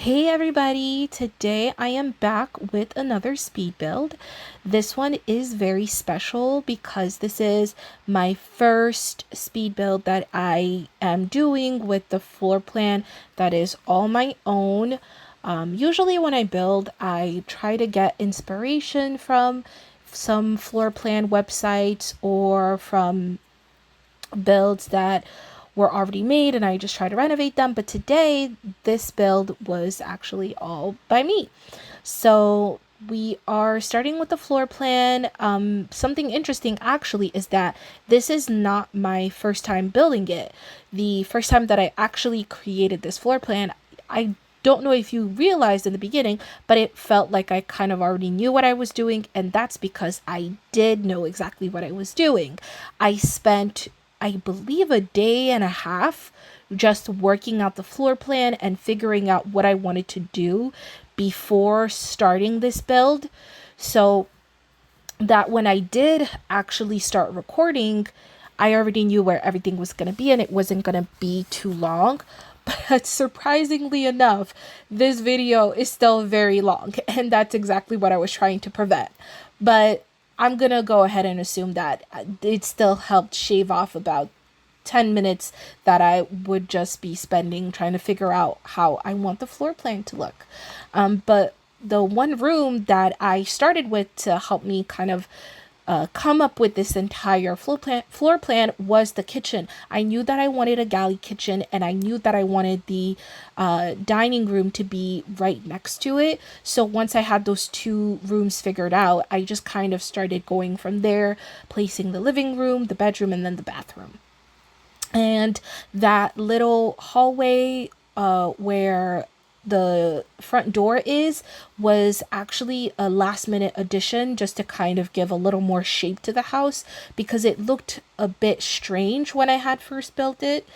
Hey everybody, today I am back with another speed build. This one is very special because this is my first speed build that I am doing with the floor plan that is all my own. Usually when I build, I try to get inspiration from some floor plan websites or from builds that were already made and I just try to renovate them. But today, this build was actually all by me. So we are starting with the floor plan. Something interesting actually is that this is not my first time building it. The first time that I actually created this floor plan, I don't know if you realized in the beginning, but it felt like I kind of already knew what I was doing, and that's because I did know exactly what I was doing. I spent, I believe, a day and a half just working out the floor plan and figuring out what I wanted to do before starting this build. So that when I did actually start recording, I already knew where everything was going to be and it wasn't going to be too long. But surprisingly enough, this video is still very long, and that's exactly what I was trying to prevent. But I'm going to go ahead and assume that it still helped shave off about 10 minutes that I would just be spending trying to figure out how I want the floor plan to look. But the one room that I started with to help me kind of come up with this entire floor plan was the kitchen. I knew that I wanted a galley kitchen, and I knew that I wanted the dining room to be right next to it. So once I had those two rooms figured out, I just kind of started going from there, placing the living room, the bedroom, and then the bathroom. And that little hallway where the front door is was actually a last minute addition just to kind of give a little more shape to the house because it looked a bit strange when I had first built it.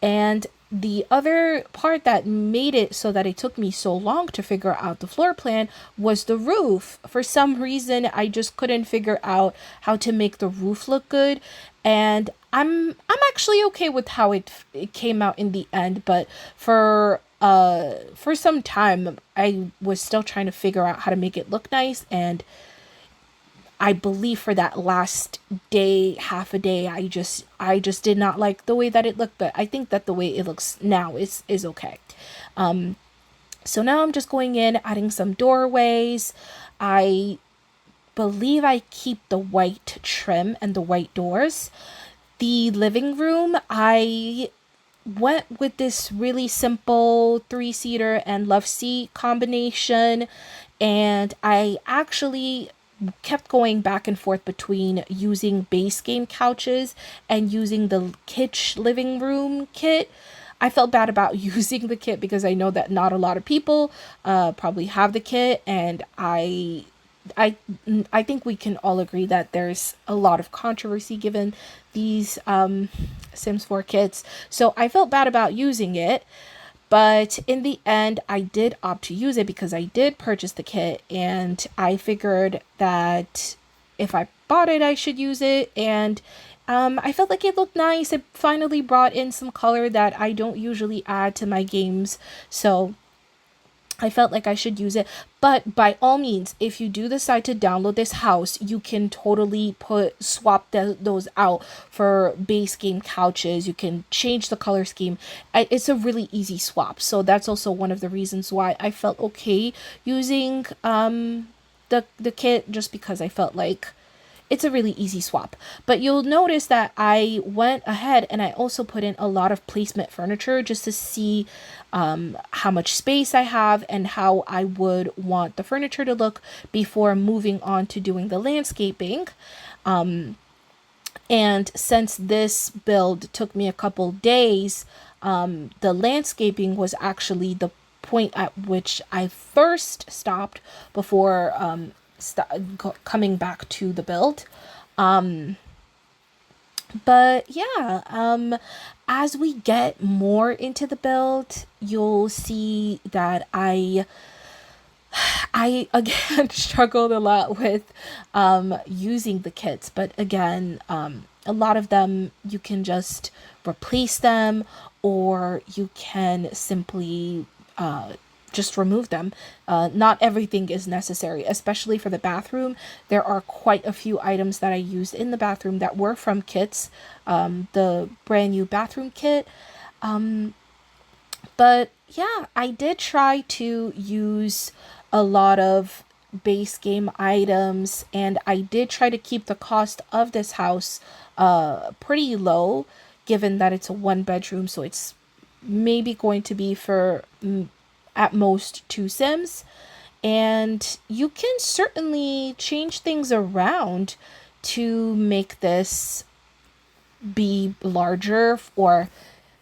And the other part that made it so that it took me so long to figure out the floor plan was the roof. For some reason, I just couldn't figure out how to make the roof look good. And I'm actually okay with how it came out in the end, but for some time I was still trying to figure out how to make it look nice, and I believe for that last day, half a day, I just did not like the way that it looked, but I think that the way it looks now is okay. So now I'm just going in, adding some doorways. I believe I keep the white trim and the white doors. The living room, I went with this really simple three-seater and love seat combination, and I actually kept going back and forth between using base game couches and using the kitsch living room kit. I felt bad about using the kit because I know that not a lot of people probably have the kit, and I I think we can all agree that there's a lot of controversy given these Sims 4 kits. So I felt bad about using it, but in the end I did opt to use it because I did purchase the kit, and I figured that if I bought it I should use it. And I felt like it looked nice. It finally brought in some color that I don't usually add to my games. So I felt like I should use it. But by all means, if you do decide to download this house, you can totally swap those out for base game couches. You can change the color scheme. It's a really easy swap. So that's also one of the reasons why I felt okay using the kit, just because I felt like it's a really easy swap. But you'll notice that I went ahead and I also put in a lot of placement furniture just to see how much space I have and how I would want the furniture to look before moving on to doing the landscaping. And since this build took me a couple days, the landscaping was actually the point at which I first stopped before coming back to the build. But yeah, as we get more into the build, you'll see that I again struggled a lot with using the kits, but again, a lot of them you can just replace them, or you can simply just remove them. Not everything is necessary, especially for the bathroom. There are quite a few items that I used in the bathroom that were from kits, the brand new bathroom kit. But yeah, I did try to use a lot of base game items, and I did try to keep the cost of this house pretty low, given that it's a one bedroom, so it's maybe going to be for at most 2 sims. And you can certainly change things around to make this be larger or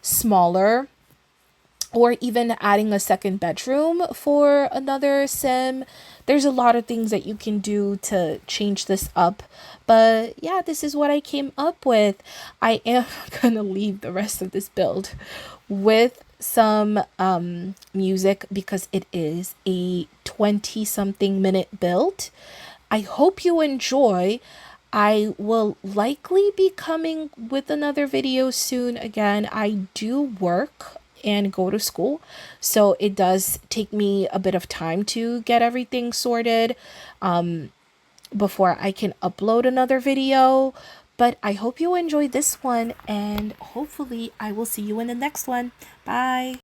smaller, or even adding a second bedroom for another sim. There's a lot of things that you can do to change this up. But yeah, this is what I came up with. I am gonna leave the rest of this build with some music because it is a 20 something minute build. I hope you enjoy. I will likely be coming with another video soon. Again, I do work and go to school, so it does take me a bit of time to get everything sorted before I can upload another video. But I hope you enjoyed this one, and hopefully I will see you in the next one. Bye.